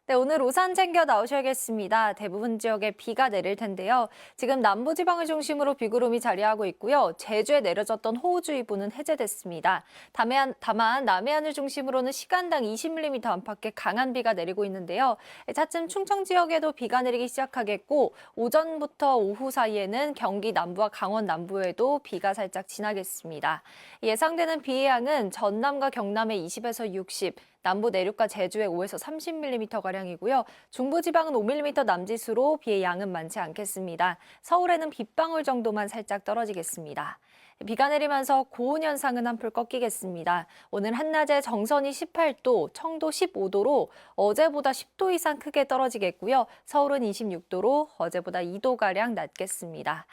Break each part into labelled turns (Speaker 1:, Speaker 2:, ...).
Speaker 1: 네, 오늘 우산 챙겨 나오셔야겠습니다. 대부분 지역에 비가 내릴 텐데요. 지금 남부지방을 중심으로 비구름이 자리하고 있고요. 제주에 내려졌던 호우주의보는 해제됐습니다. 다만 남해안을 중심으로는 시간당 20mm 안팎의 강한 비가 내리고 있는데요. 차츰 충청 지역에도 비가 내리기 시작하겠고 오전부터 오후 사이에는 경기 남부와 강원 남부에도 비가 살짝 지나겠습니다. 예상되는 비의 양은 전남과 경남에 20에서 60, 남부 내륙과 제주에 5에서 30mm가량이고요. 중부지방은 5mm 남짓으로 비의 양은 많지 않겠습니다. 서울에는 빗방울 정도만 살짝 떨어지겠습니다. 비가 내리면서 고온 현상은 한풀 꺾이겠습니다. 오늘 한낮에 정선이 18도, 청도 15도로 어제보다 10도 이상 크게 떨어지겠고요. 서울은 26도로 어제보다 2도가량 낮겠습니다.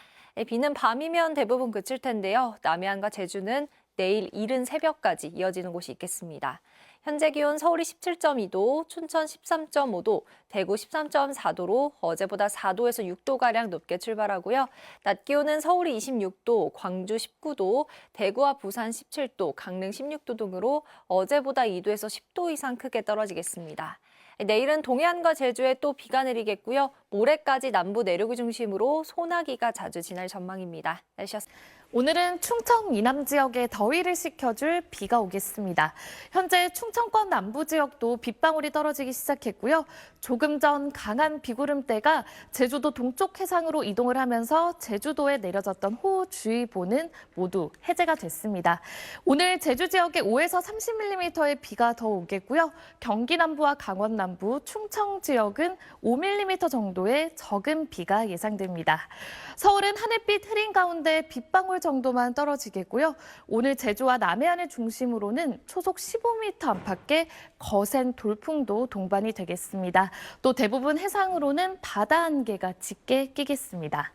Speaker 1: 비는 밤이면 대부분 그칠 텐데요. 남해안과 제주는 내일 이른 새벽까지 이어지는 곳이 있겠습니다. 현재 기온 서울이 17.2도, 춘천 13.5도, 대구 13.4도로 어제보다 4도에서 6도가량 높게 출발하고요. 낮 기온은 서울이 26도, 광주 19도, 대구와 부산 17도, 강릉 16도 등으로 어제보다 2도에서 10도 이상 크게 떨어지겠습니다. 내일은 동해안과 제주에 또 비가 내리겠고요. 모레까지 남부 내륙을 중심으로 소나기가 자주 지날 전망입니다. 날씨였습니다.
Speaker 2: 오늘은 충청 이남 지역에 더위를 식혀줄 비가 오겠습니다. 현재 충청권 남부 지역도 빗방울이 떨어지기 시작했고요. 조금 전 강한 비구름대가 제주도 동쪽 해상으로 이동을 하면서 제주도에 내려졌던 호우주의보는 모두 해제가 됐습니다. 오늘 제주 지역에 5에서 30mm의 비가 더 오겠고요. 경기 남부와 강원 남부, 충청 지역은 5mm 정도의 적은 비가 예상됩니다. 서울은 하늘빛 흐린 가운데 빗방울 정도만 떨어지겠고요. 오늘 제주와 남해안을 중심으로는 초속 15m 안팎의 거센 돌풍도 동반이 되겠습니다. 또 대부분 해상으로는 바다 안개가 짙게 끼겠습니다.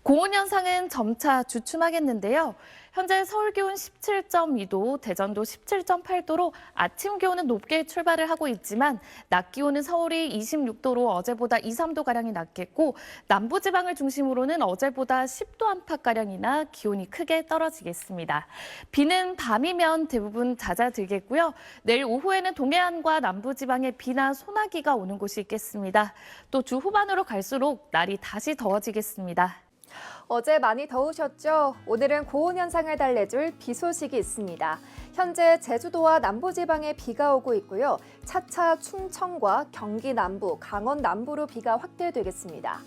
Speaker 2: 고온 현상은 점차 주춤하겠는데요. 현재 서울 기온 17.2도, 대전도 17.8도로 아침 기온은 높게 출발을 하고 있지만 낮 기온은 서울이 26도로 어제보다 2, 3도가량이 낮겠고 남부지방을 중심으로는 어제보다 10도 안팎가량이나 기온이 크게 떨어지겠습니다. 비는 밤이면 대부분 잦아들겠고요. 내일 오후에는 동해안과 남부지방에 비나 소나기가 오는 곳이 있겠습니다. 또 주 후반으로 갈수록 날이 다시 더워지겠습니다.
Speaker 3: 어제 많이 더우셨죠? 오늘은 고온 현상을 달래줄 비 소식이 있습니다. 현재 제주도와 남부지방에 비가 오고 있고요. 차차 충청과 경기 남부, 강원 남부로 비가 확대되겠습니다.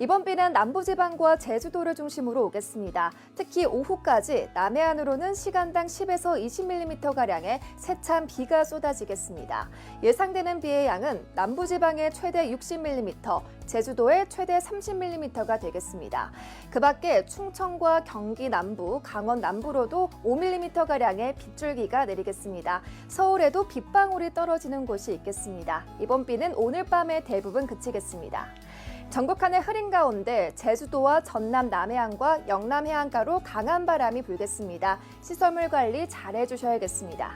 Speaker 3: 이번 비는 남부지방과 제주도를 중심으로 오겠습니다. 특히 오후까지 남해안으로는 시간당 10에서 20mm가량의 세찬 비가 쏟아지겠습니다. 예상되는 비의 양은 남부지방에 최대 60mm, 제주도에 최대 30mm가 되겠습니다. 그 밖에 충청과 경기 남부, 강원 남부로도 5mm가량의 빗줄기가 내리겠습니다. 서울에도 빗방울이 떨어지는 곳이 있겠습니다. 이번 비는 오늘 밤에 대부분 그치겠습니다. 전국 하늘 흐린 가운데 제주도와 전남 남해안과 영남 해안가로 강한 바람이 불겠습니다. 시설물 관리 잘 해주셔야겠습니다.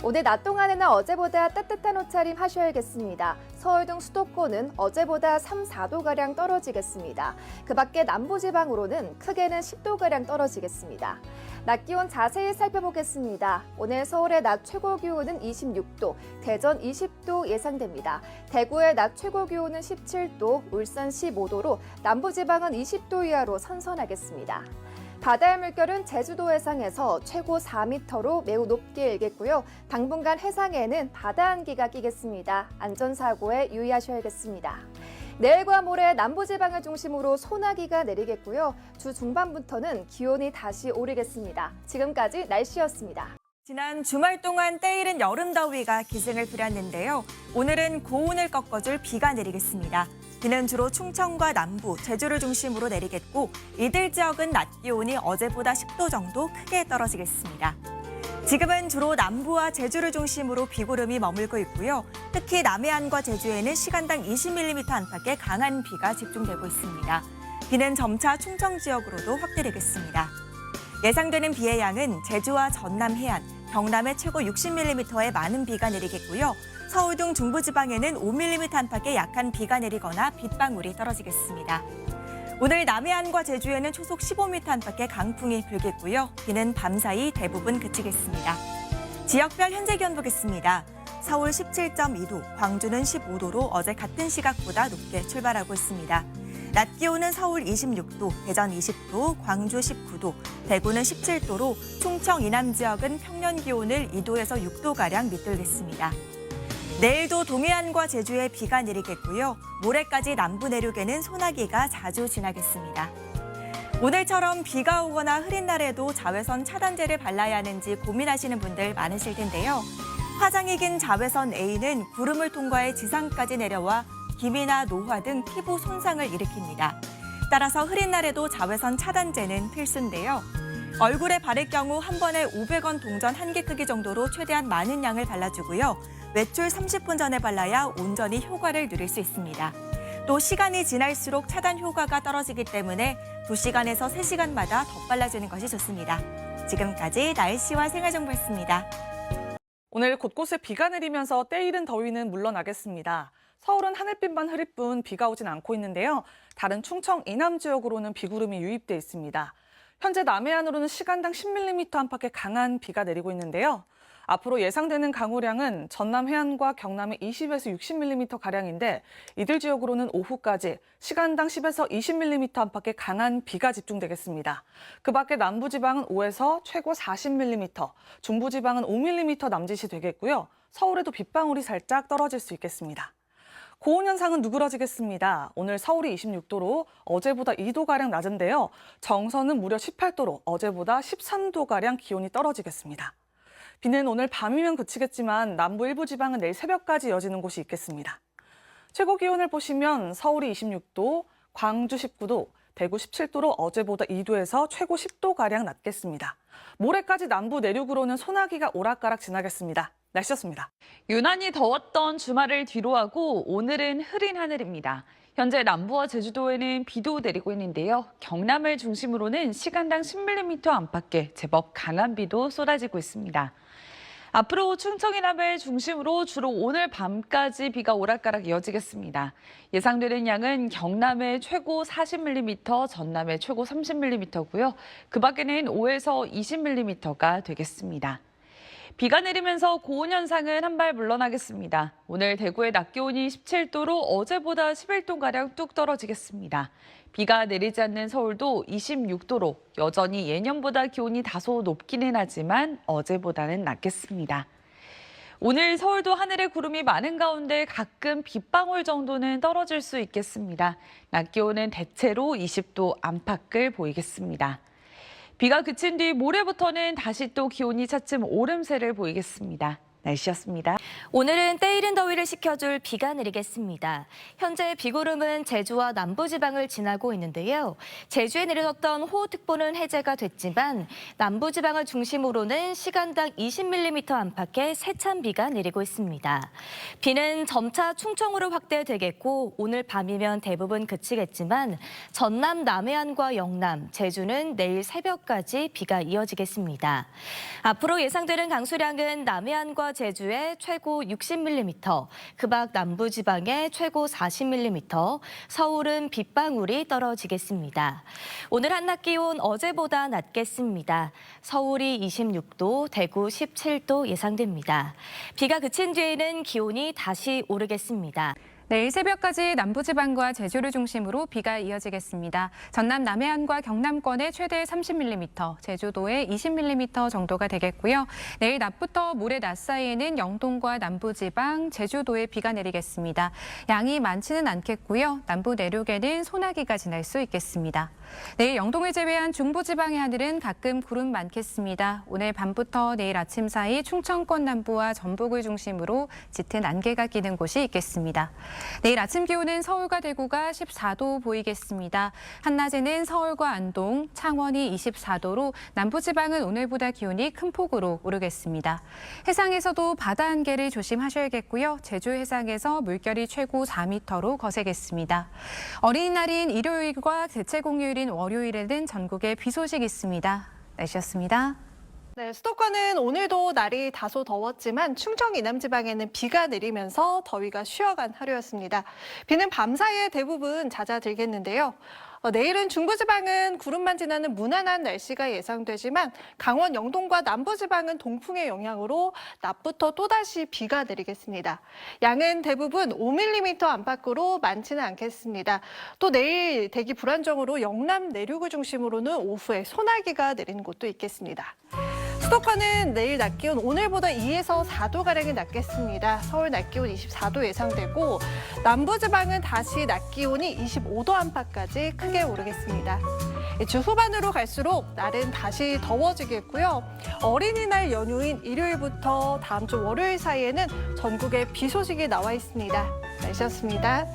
Speaker 3: 오늘 낮 동안에는 어제보다 따뜻한 옷차림 하셔야겠습니다. 서울 등 수도권은 어제보다 3, 4도가량 떨어지겠습니다. 그 밖에 남부지방으로는 크게는 10도가량 떨어지겠습니다. 낮 기온 자세히 살펴보겠습니다. 오늘 서울의 낮 최고 기온은 26도, 대전 20도 예상됩니다. 대구의 낮 최고 기온은 17도, 울산 15도로 남부지방은 20도 이하로 선선하겠습니다. 바다의 물결은 제주도 해상에서 최고 4m로 매우 높게 일겠고요. 당분간 해상에는 바다 안개가 끼겠습니다. 안전사고에 유의하셔야겠습니다. 내일과 모레 남부지방을 중심으로 소나기가 내리겠고요. 주 중반부터는 기온이 다시 오르겠습니다. 지금까지 날씨였습니다.
Speaker 4: 지난 주말 동안 때이른 여름 더위가 기승을 부렸는데요. 오늘은 고온을 꺾어줄 비가 내리겠습니다. 비는 주로 충청과 남부, 제주를 중심으로 내리겠고 이들 지역은 낮 기온이 어제보다 10도 정도 크게 떨어지겠습니다. 지금은 주로 남부와 제주를 중심으로 비구름이 머물고 있고요. 특히 남해안과 제주에는 시간당 20mm 안팎의 강한 비가 집중되고 있습니다. 비는 점차 충청 지역으로도 확대되겠습니다. 예상되는 비의 양은 제주와 전남 해안, 경남에 최고 60mm의 많은 비가 내리겠고요. 서울 등 중부지방에는 5mm 안팎의 약한 비가 내리거나 빗방울이 떨어지겠습니다. 오늘 남해안과 제주에는 초속 15m 안팎의 강풍이 불겠고요. 비는 밤사이 대부분 그치겠습니다. 지역별 현재 기온 보겠습니다. 서울 17.2도, 광주는 15도로 어제 같은 시각보다 높게 출발하고 있습니다. 낮 기온은 서울 26도, 대전 20도, 광주 19도, 대구는 17도로 충청 이남 지역은 평년 기온을 2도에서 6도가량 밑돌겠습니다. 내일도 동해안과 제주에 비가 내리겠고요. 모레까지 남부 내륙에는 소나기가 자주 지나겠습니다. 오늘처럼 비가 오거나 흐린 날에도 자외선 차단제를 발라야 하는지 고민하시는 분들 많으실 텐데요. 화장이 긴 자외선 A는 구름을 통과해 지상까지 내려와 기미나 노화 등 피부 손상을 일으킵니다. 따라서 흐린 날에도 자외선 차단제는 필수인데요. 얼굴에 바를 경우 한 번에 500원 동전 한 개 크기 정도로 최대한 많은 양을 발라주고요. 외출 30분 전에 발라야 온전히 효과를 누릴 수 있습니다. 또 시간이 지날수록 차단 효과가 떨어지기 때문에 2시간에서 3시간마다 더 발라주는 것이 좋습니다. 지금까지 날씨와 생활정보였습니다.
Speaker 5: 오늘 곳곳에 비가 내리면서 때이른 더위는 물러나겠습니다. 서울은 하늘빛만 흐릴 뿐 비가 오진 않고 있는데요. 다른 충청 이남 지역으로는 비구름이 유입돼 있습니다. 현재 남해안으로는 시간당 10mm 안팎의 강한 비가 내리고 있는데요. 앞으로 예상되는 강우량은 전남 해안과 경남의 20에서 60mm가량인데 이들 지역으로는 오후까지 시간당 10에서 20mm 안팎의 강한 비가 집중되겠습니다. 그 밖에 남부지방은 5에서 최고 40mm, 중부지방은 5mm 남짓이 되겠고요. 서울에도 빗방울이 살짝 떨어질 수 있겠습니다. 고온 현상은 누그러지겠습니다. 오늘 서울이 26도로 어제보다 2도가량 낮은데요. 정선은 무려 18도로 어제보다 13도가량 기온이 떨어지겠습니다. 비는 오늘 밤이면 그치겠지만 남부 일부 지방은 내일 새벽까지 이어지는 곳이 있겠습니다. 최고 기온을 보시면 서울이 26도, 광주 19도, 대구 17도로 어제보다 2도에서 최고 10도가량 낮겠습니다. 모레까지 남부 내륙으로는 소나기가 오락가락 지나겠습니다. 날씨였습니다.
Speaker 6: 유난히 더웠던 주말을 뒤로하고 오늘은 흐린 하늘입니다. 현재 남부와 제주도에는 비도 내리고 있는데요. 경남을 중심으로는 시간당 10mm 안팎의 제법 강한 비도 쏟아지고 있습니다. 앞으로 충청 이남을 중심으로 주로 오늘 밤까지 비가 오락가락 이어지겠습니다. 예상되는 양은 경남의 최고 40mm, 전남의 최고 30mm고요. 그 밖에는 5에서 20mm가 되겠습니다. 비가 내리면서 고온 현상은 한 발 물러나겠습니다. 오늘 대구의 낮 기온이 17도로 어제보다 11도가량 뚝 떨어지겠습니다. 비가 내리지 않는 서울도 26도로 여전히 예년보다 기온이 다소 높기는 하지만 어제보다는 낮겠습니다. 오늘 서울도 하늘에 구름이 많은 가운데 가끔 빗방울 정도는 떨어질 수 있겠습니다. 낮 기온은 대체로 20도 안팎을 보이겠습니다. 비가 그친 뒤 모레부터는 다시 또 기온이 차츰 오름세를 보이겠습니다. 날씨였습니다.
Speaker 7: 오늘은 때이른 더위를 식혀줄 비가 내리겠습니다. 현재 비구름은 제주와 남부지방을 지나고 있는데요. 제주에 내려졌던 호우특보는 해제가 됐지만 남부지방을 중심으로는 시간당 20mm 안팎의 세찬 비가 내리고 있습니다. 비는 점차 충청으로 확대되겠고 오늘 밤이면 대부분 그치겠지만 전남 남해안과 영남, 제주는 내일 새벽까지 비가 이어지겠습니다. 앞으로 예상되는 강수량은 남해안과 제주의 최고 60mm, 그 밖 남부지방의 최고 40mm, 서울은 빗방울이 떨어지겠습니다. 오늘 한낮 기온 어제보다 낮겠습니다. 서울이 26도, 대구 17도 예상됩니다. 비가 그친 뒤에는 기온이 다시 오르겠습니다.
Speaker 8: 내일 새벽까지 남부지방과 제주를 중심으로 비가 이어지겠습니다. 전남 남해안과 경남권에 최대 30mm, 제주도에 20mm 정도가 되겠고요. 내일 낮부터 모레 낮 사이에는 영동과 남부지방, 제주도에 비가 내리겠습니다. 양이 많지는 않겠고요. 남부 내륙에는 소나기가 지날 수 있겠습니다. 내일 영동을 제외한 중부지방의 하늘은 가끔 구름 많겠습니다. 오늘 밤부터 내일 아침 사이 충청권 남부와 전북을 중심으로 짙은 안개가 끼는 곳이 있겠습니다. 내일 아침 기온은 서울과 대구가 14도 보이겠습니다. 한낮에는 서울과 안동, 창원이 24도로 남부지방은 오늘보다 기온이 큰 폭으로 오르겠습니다. 해상에서도 바다 안개를 조심하셔야겠고요. 제주 해상에서 물결이 최고 4m로 거세겠습니다. 어린이날인 일요일과 대체 공휴일인 월요일에는 전국에 비 소식 있습니다. 날씨였습니다.
Speaker 9: 네, 수도권은 오늘도 날이 다소 더웠지만 충청 이남 지방에는 비가 내리면서 더위가 쉬어간 하루였습니다. 비는 밤사이에 대부분 잦아들겠는데요. 내일은 중부지방은 구름만 지나는 무난한 날씨가 예상되지만 강원 영동과 남부지방은 동풍의 영향으로 낮부터 또다시 비가 내리겠습니다. 양은 대부분 5mm 안팎으로 많지는 않겠습니다. 또 내일 대기 불안정으로 영남 내륙을 중심으로는 오후에 소나기가 내리는 곳도 있겠습니다. 수도권은 내일 낮 기온 오늘보다 2에서 4도가량이 낮겠습니다. 서울 낮 기온 24도 예상되고 남부지방은 다시 낮 기온이 25도 안팎까지 크게 오르겠습니다. 주 후반으로 갈수록 날은 다시 더워지겠고요. 어린이날 연휴인 일요일부터 다음 주 월요일 사이에는 전국에 비 소식이 나와 있습니다. 날씨였습니다.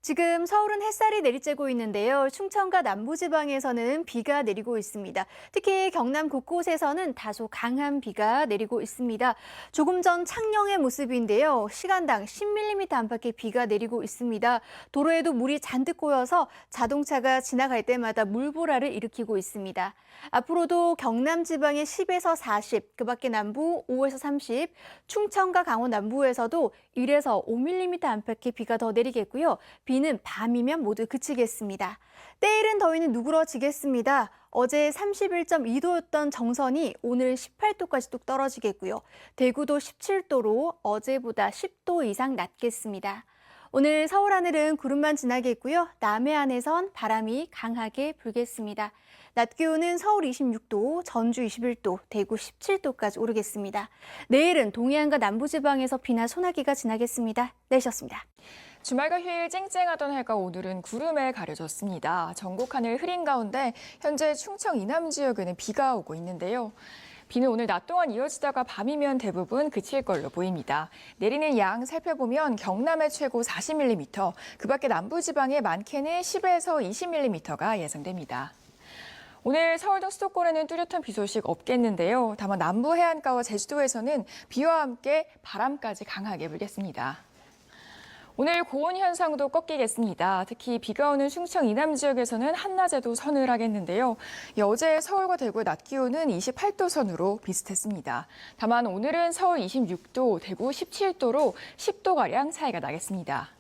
Speaker 10: 지금 서울은 햇살이 내리쬐고 있는데요. 충청과 남부지방에서는 비가 내리고 있습니다. 특히 경남 곳곳에서는 다소 강한 비가 내리고 있습니다. 조금 전 창녕의 모습인데요. 시간당 10mm 안팎의 비가 내리고 있습니다. 도로에도 물이 잔뜩 고여서 자동차가 지나갈 때마다 물보라를 일으키고 있습니다. 앞으로도 경남 지방에 10에서 40, 그 밖에 남부 5에서 30, 충청과 강원 남부에서도 1에서 5mm 안팎의 비가 더 내리겠고요. 비는 밤이면 모두 그치겠습니다. 때이른 더위는 누그러지겠습니다. 어제 31.2도였던 정선이 오늘 18도까지 뚝 떨어지겠고요. 대구도 17도로 어제보다 10도 이상 낮겠습니다. 오늘 서울 하늘은 구름만 지나겠고요. 남해안에선 바람이 강하게 불겠습니다. 낮 기온은 서울 26도, 전주 21도, 대구 17도까지 오르겠습니다. 내일은 동해안과 남부지방에서 비나 소나기가 지나겠습니다. 내셨습니다.
Speaker 11: 주말과 휴일 쨍쨍하던 해가 오늘은 구름에 가려졌습니다. 전국 하늘 흐린 가운데 현재 충청 이남 지역에는 비가 오고 있는데요. 비는 오늘 낮 동안 이어지다가 밤이면 대부분 그칠 걸로 보입니다. 내리는 양 살펴보면 경남의 최고 40mm, 그 밖에 남부지방의 많게는 10에서 20mm가 예상됩니다. 오늘 서울 등 수도권에는 뚜렷한 비 소식 없겠는데요. 다만 남부 해안가와 제주도에서는 비와 함께 바람까지 강하게 불겠습니다. 오늘 고온 현상도 꺾이겠습니다. 특히 비가 오는 충청 이남 지역에서는 한낮에도 서늘하겠는데요. 어제 서울과 대구의 낮 기온은 28도 선으로 비슷했습니다. 다만 오늘은 서울 26도, 대구 17도로 10도가량 차이가 나겠습니다.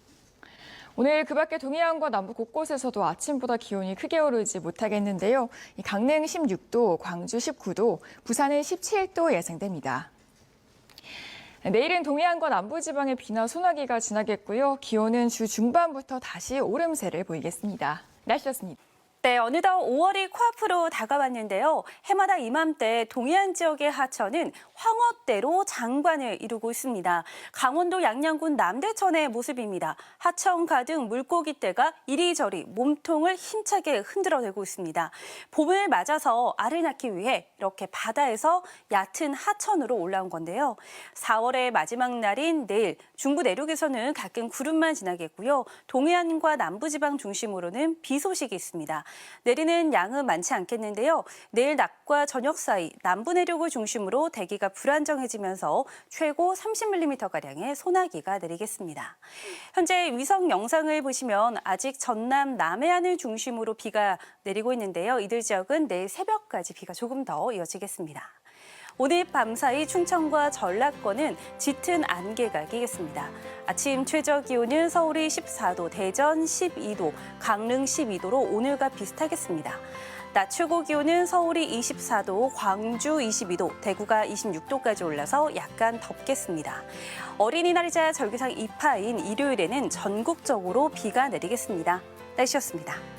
Speaker 11: 오늘 그 밖에 동해안과 남부 곳곳에서도 아침보다 기온이 크게 오르지 못하겠는데요. 강릉 16도, 광주 19도, 부산은 17도 예상됩니다. 내일은 동해안과 남부지방에 비나 소나기가 지나겠고요. 기온은 주 중반부터 다시 오름세를 보이겠습니다. 날씨였습니다.
Speaker 12: 네, 어느덧 5월이 코앞으로 다가왔는데요. 해마다 이맘때 동해안 지역의 하천은 황어대로 장관을 이루고 있습니다. 강원도 양양군 남대천의 모습입니다. 하천 가득 물고기떼가 이리저리 몸통을 힘차게 흔들어대고 있습니다. 봄을 맞아서 알을 낳기 위해 이렇게 바다에서 얕은 하천으로 올라온 건데요. 4월의 마지막 날인 내일 중부 내륙에서는 가끔 구름만 지나겠고요. 동해안과 남부지방 중심으로는 비 소식이 있습니다. 내리는 양은 많지 않겠는데요. 내일 낮과 저녁 사이 남부 내륙을 중심으로 대기가 불안정해지면서 최고 30mm가량의 소나기가 내리겠습니다. 현재 위성 영상을 보시면 아직 전남 남해안을 중심으로 비가 내리고 있는데요. 이들 지역은 내일 새벽까지 비가 조금 더 이어지겠습니다. 오늘 밤사이 충청과 전라권은 짙은 안개가 끼겠습니다. 아침 최저 기온은 서울이 14도, 대전 12도, 강릉 12도로 오늘과 비슷하겠습니다. 낮 최고 기온은 서울이 24도, 광주 22도, 대구가 26도까지 올라서 약간 덥겠습니다. 어린이날이자 절기상 2파인 일요일에는 전국적으로 비가 내리겠습니다. 날씨였습니다.